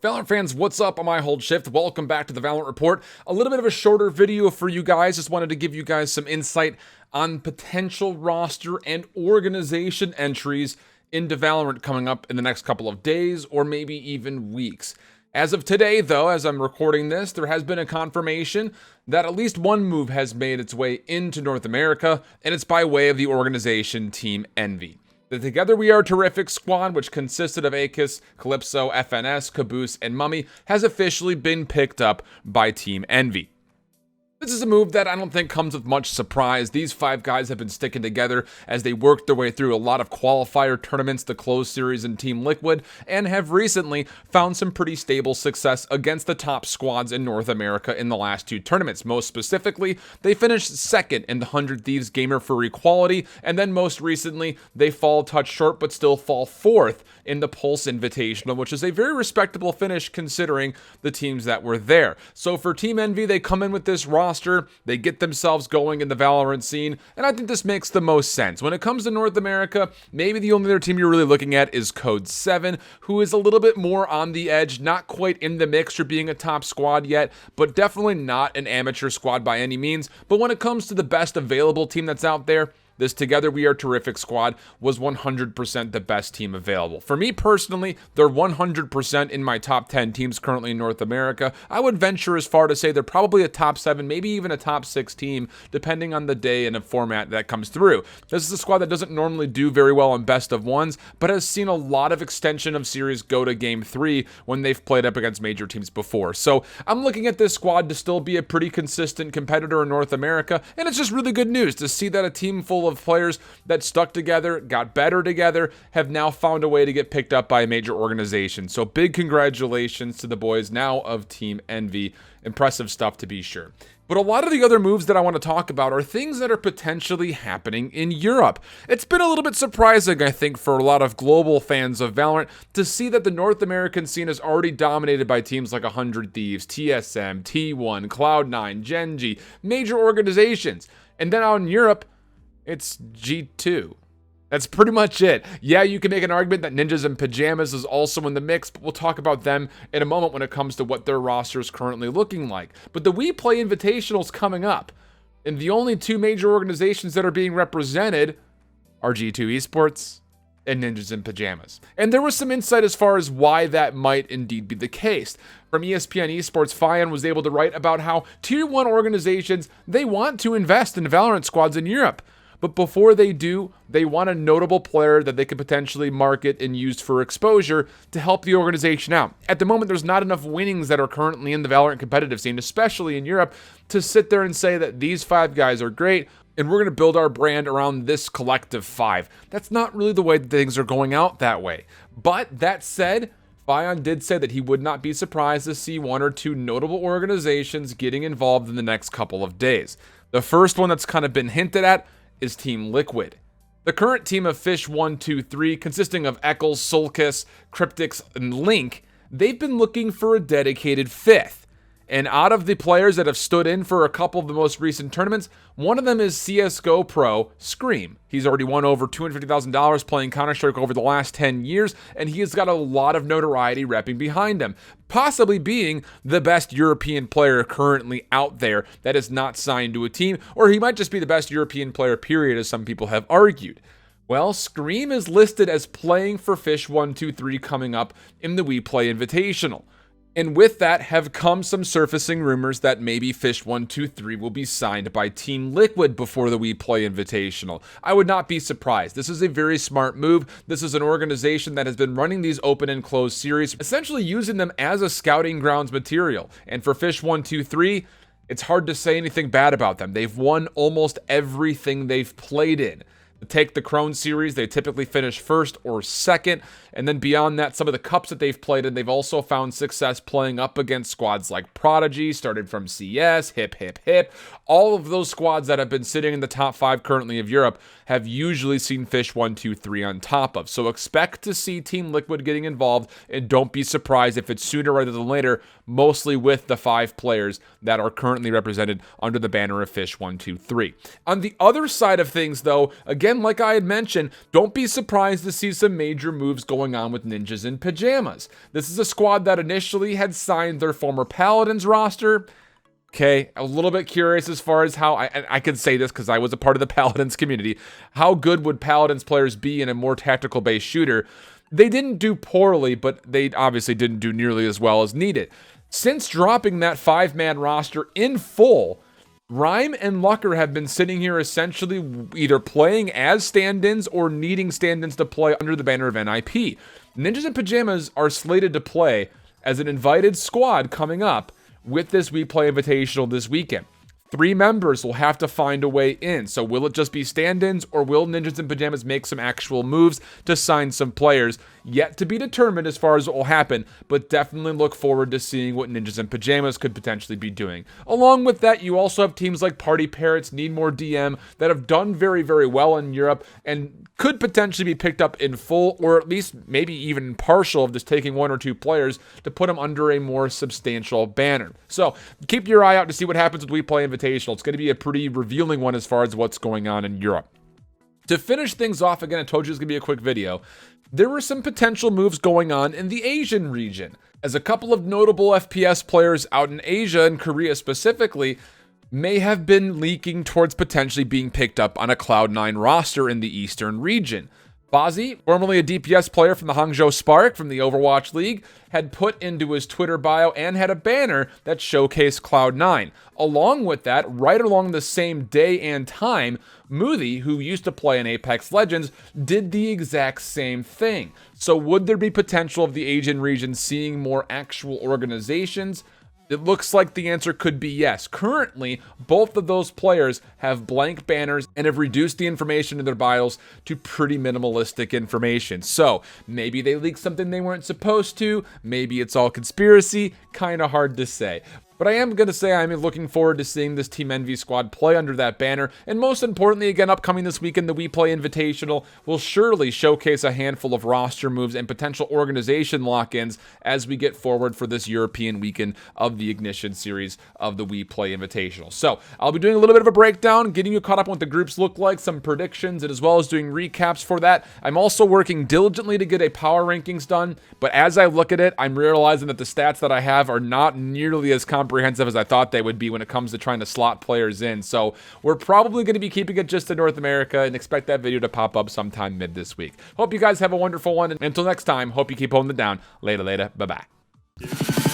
Valorant fans, what's up? I'm IHOLDSHIFT. Welcome back to the Valorant Report. A little bit of a shorter video for you guys. Just wanted to give you guys some insight on potential roster and organization entries into Valorant coming up in the next couple of days or maybe even weeks. As of today, though, as I'm recording this, there has been a confirmation that at least one move has made its way into North America, and it's by way of the organization Team Envy. The Together We Are Terrific squad, which consisted of Akis, Calypso, FNS, Caboose, and Mummy, has officially been picked up by Team Envy. This is a move that I don't think comes with much surprise. These five guys have been sticking together as they worked their way through a lot of qualifier tournaments, the closed series in Team Liquid, and have recently found some pretty stable success against the top squads in North America in the last two tournaments. Most specifically, they finished second in the 100 Thieves Gamer for Equality, and then most recently, they fall a touch short but still fall fourth in the Pulse Invitational, which is a very respectable finish considering the teams that were there. So for Team Envy, they come in with this roster, they get themselves going in the Valorant scene, and I think this makes the most sense. When it comes to North America, maybe the only other team you're really looking at is Code 7, who is a little bit more on the edge, not quite in the mix for being a top squad yet, but definitely not an amateur squad by any means. But when it comes to the best available team that's out there, this Together We Are Terrific squad was 100% the best team available. For me personally, they're 100% in my top 10 teams currently in North America. I would venture as far to say they're probably a top 7, maybe even a top 6 team, depending on the day and the format that comes through. This is a squad that doesn't normally do very well on best of ones, but has seen a lot of extension of series go to game 3 when they've played up against major teams before. So I'm looking at this squad to still be a pretty consistent competitor in North America, and it's just really good news to see that a team full of players that stuck together, got better together, have now found a way to get picked up by a major organization. So big congratulations to the boys now of Team Envy. Impressive stuff to be sure. But a lot of the other moves that I want to talk about are things that are potentially happening in Europe. It's been a little bit surprising, I think, for a lot of global fans of Valorant to see that the North American scene is already dominated by teams like 100 Thieves, TSM, T1, Cloud9, Gen.G, major organizations. And then out in Europe, it's G2. That's pretty much it. Yeah, you can make an argument that Ninjas in Pajamas is also in the mix, but we'll talk about them in a moment when it comes to what their roster is currently looking like. But the We Play Invitational is coming up, and the only two major organizations that are being represented are G2 Esports and Ninjas in Pajamas. And there was some insight as far as why that might indeed be the case. From ESPN Esports, Fian was able to write about how Tier 1 organizations, they want to invest in Valorant squads in Europe. But before they do, they want a notable player that they could potentially market and use for exposure to help the organization out. At the moment, there's not enough winnings that are currently in the Valorant competitive scene, especially in Europe, to sit there and say that these five guys are great and we're going to build our brand around this collective five. That's not really the way that things are going out that way. But that said, Fion did say that he would not be surprised to see one or two notable organizations getting involved in the next couple of days. The first one that's kind of been hinted at is Team Liquid. The current team of Fish 1, 2, 3, consisting of Eccles, Solkiss, Cryptix, and Link, they've been looking for a dedicated fifth. And out of the players that have stood in for a couple of the most recent tournaments, one of them is CSGO pro Scream. He's already won over $250,000 playing Counter-Strike over the last 10 years, and he has got a lot of notoriety repping behind him, possibly being the best European player currently out there that is not signed to a team, or he might just be the best European player, period, as some people have argued. Well, Scream is listed as playing for Fish 1, 2, 3 coming up in the We Play Invitational. And with that have come some surfacing rumors that maybe Fish 1, 2, 3 will be signed by Team Liquid before the We Play Invitational. I would not be surprised. This is a very smart move. This is an organization that has been running these open and closed series, essentially using them as a scouting grounds material. And for Fish 1, 2, 3, it's hard to say anything bad about them. They've won almost everything they've played in. Take the Crone series, they typically finish first or second, and then beyond that, some of the cups that they've played in, they've also found success playing up against squads like Prodigy, started from CS, Hip Hip Hip. All of those squads that have been sitting in the top 5 currently of Europe have usually seen Fish 1, 2, 3 on top of. So expect to see Team Liquid getting involved, and don't be surprised if it's sooner rather than later, mostly with the 5 players that are currently represented under the banner of Fish 1, 2, 3. On the other side of things, though, again, again, like I had mentioned, don't be surprised to see some major moves going on with Ninjas in Pajamas. This is a squad that initially had signed their former Paladins roster. Okay, a little bit curious as far as how, I can say this because I was a part of the Paladins community, how good would Paladins players be in a more tactical-based shooter? They didn't do poorly, but they obviously didn't do nearly as well as needed. Since dropping that 5-man roster in full, Rhyme and Lucker have been sitting here essentially either playing as stand-ins or needing stand-ins to play under the banner of NIP. Ninjas in Pajamas are slated to play as an invited squad coming up with this We Play Invitational this weekend. 3 members will have to find a way in. So will it just be stand-ins, or will Ninjas in Pajamas make some actual moves to sign some players? Yet to be determined as far as what will happen, but definitely look forward to seeing what Ninjas in Pajamas could potentially be doing. Along with that, you also have teams like Party Parrots, Need More DM, that have done very, very well in Europe and could potentially be picked up in full, or at least maybe even partial of just taking 1 or 2 players to put them under a more substantial banner. So keep your eye out to see what happens with We Play Invitational. It's going to be a pretty revealing one as far as what's going on in Europe. To finish things off, again, I told you it was going to be a quick video. There were some potential moves going on in the Asian region, as a couple of notable FPS players out in Asia and Korea specifically may have been leaking towards potentially being picked up on a Cloud9 roster in the Eastern region. Bazzi, formerly a DPS player from the Hangzhou Spark from the Overwatch League, had put into his Twitter bio and had a banner that showcased Cloud9. Along with that, right along the same day and time, Muthi, who used to play in Apex Legends, did the exact same thing. So would there be potential of the Asian region seeing more actual organizations? It looks like the answer could be yes. Currently, both of those players have blank banners and have reduced the information in their bios to pretty minimalistic information. So maybe they leaked something they weren't supposed to. Maybe it's all conspiracy. Kind of hard to say. But I am going to say I'm looking forward to seeing this Team Envy squad play under that banner. And most importantly, again, upcoming this weekend, the We Play Invitational will surely showcase a handful of roster moves and potential organization lock-ins as we get forward for this European weekend of the Ignition series of the We Play Invitational. So I'll be doing a little bit of a breakdown, getting you caught up on what the groups look like, some predictions, and as well as doing recaps for that. I'm also working diligently to get a power rankings done, but as I look at it, I'm realizing that the stats that I have are not nearly as comprehensive as I thought they would be when it comes to trying to slot players in. So we're probably going to be keeping it just to North America and expect that video to pop up sometime mid this week. Hope you guys have a wonderful one. And until next time, hope you keep holding it down. Later. Bye-bye.